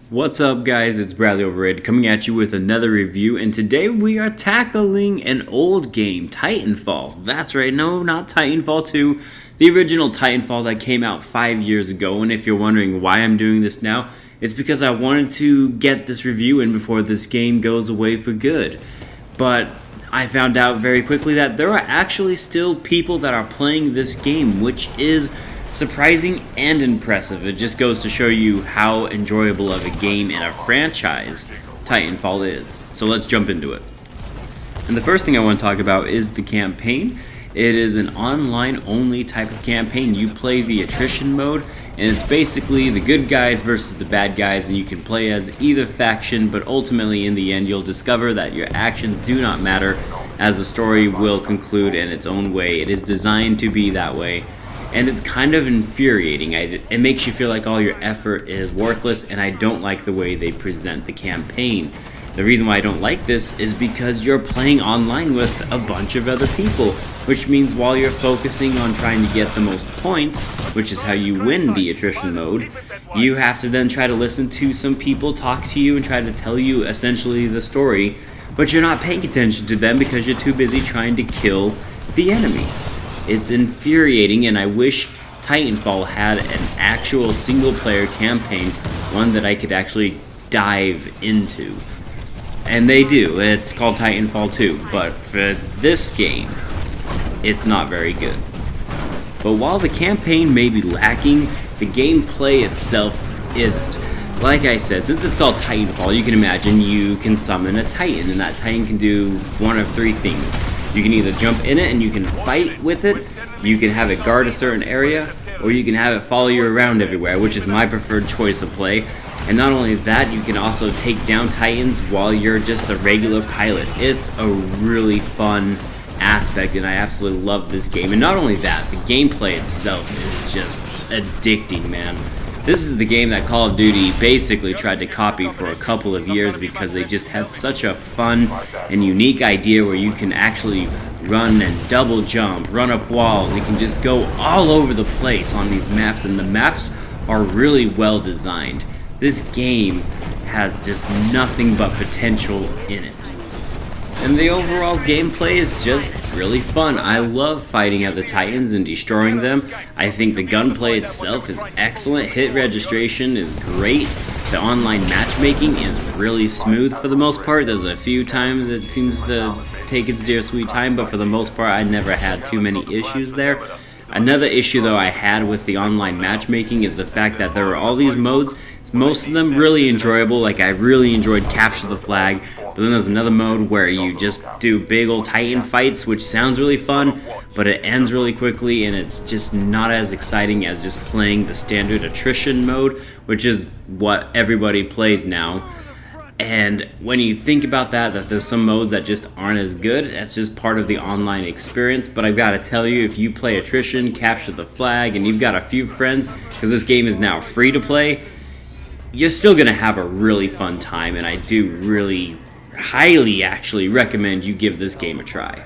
What's up guys, it's Bradley Overrated coming at you with another review, and today we are tackling an old game, Titanfall. That's right, no, not Titanfall 2, the original Titanfall that came out 5 years ago. And if you're wondering why I'm doing this now, it's because I wanted to get this review in before this game goes away for good. But I found out very quickly that there are actually still people that are playing this game, which is surprising and impressive. It just goes to show you how enjoyable of a game and a franchise Titanfall is. So let's jump into it. And the first thing I want to talk about is the campaign. It is an online only type of campaign. You play the attrition mode, and it's basically the good guys versus the bad guys, and you can play as either faction, but ultimately in the end you'll discover that your actions do not matter, as the story will conclude in its own way. It is designed to be that way. And it's kind of infuriating. It makes you feel like all your effort is worthless, and I don't like the way they present the campaign. The reason why I don't like this is because you're playing online with a bunch of other people, which means while you're focusing on trying to get the most points, which is how you win the attrition mode, you have to then try to listen to some people talk to you and try to tell you essentially the story, but you're not paying attention to them because you're too busy trying to kill the enemies. It's infuriating, and I wish Titanfall had an actual single-player campaign, one that I could actually dive into. And they do. It's called Titanfall 2, but for this game, it's not very good. But while the campaign may be lacking, the gameplay itself isn't. Like I said, since it's called Titanfall, you can imagine you can summon a Titan, and that Titan can do one of three things. You can either jump in it and you can fight with it, you can have it guard a certain area, or you can have it follow you around everywhere, which is my preferred choice of play. And not only that, you can also take down Titans while you're just a regular pilot. It's a really fun aspect, and I absolutely love this game. And not only that, the gameplay itself is just addicting, man. This is the game that Call of Duty basically tried to copy for a couple of years because they just had such a fun and unique idea where you can actually run and double jump, run up walls. You can just go all over the place on these maps, and the maps are really well designed. This game has just nothing but potential in it. And the overall gameplay is just really fun. I love fighting at the Titans and destroying them. I think the gunplay itself is excellent. Hit registration is great. The online matchmaking is really smooth for the most part. There's a few times it seems to take its dear sweet time, but for the most part I never had too many issues there. Another issue though I had with the online matchmaking is the fact that there are all these modes. Most of them really enjoyable, like I really enjoyed Capture the Flag, but then there's another mode where you just do big old Titan fights, which sounds really fun, but it ends really quickly, and it's just not as exciting as just playing the standard attrition mode, which is what everybody plays now. And when you think about that there's some modes that just aren't as good, that's just part of the online experience. But I've got to tell you, if you play attrition, Capture the Flag, and you've got a few friends, because this game is now free to play, you're still going to have a really fun time, and I do really highly actually recommend you give this game a try.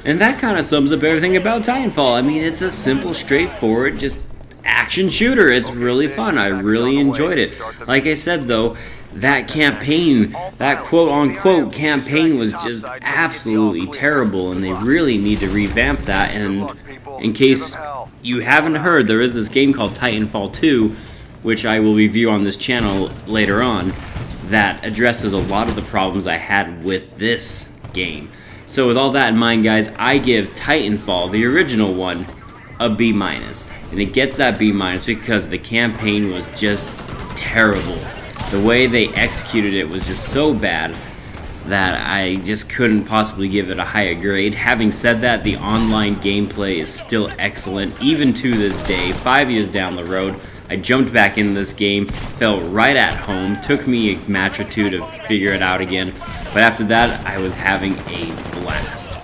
And that kind of sums up everything about Titanfall. I mean, it's a simple, straightforward, just action shooter. It's really fun. I really enjoyed it. Like I said though, that campaign, that quote-unquote campaign was just absolutely terrible, and they really need to revamp that. And in case you haven't heard, there is this game called Titanfall 2, which I will review on this channel later on, that addresses a lot of the problems I had with this game. So with all that in mind, guys, I give Titanfall, the original one, a B-. And it gets that B- because the campaign was just terrible. The way they executed it was just so bad that I just couldn't possibly give it a higher grade. Having said that, the online gameplay is still excellent, even to this day, 5 years down the road. I jumped back into this game, felt right at home, took me a match or two to figure it out again, but after that, I was having a blast.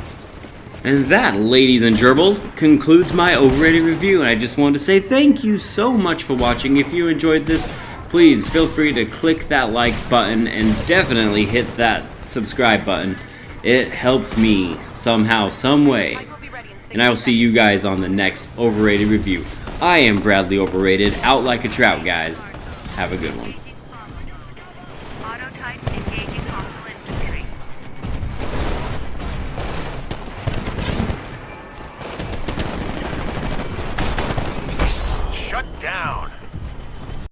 And that, ladies and gerbils, concludes my Overrated review, and I just wanted to say thank you so much for watching. If you enjoyed this, please feel free to click that like button and definitely hit that subscribe button. It helps me somehow, some way. And I will see you guys on the next Overrated review. I am Bradley Overrated, out like a trout, guys. Have a good one. Shut down.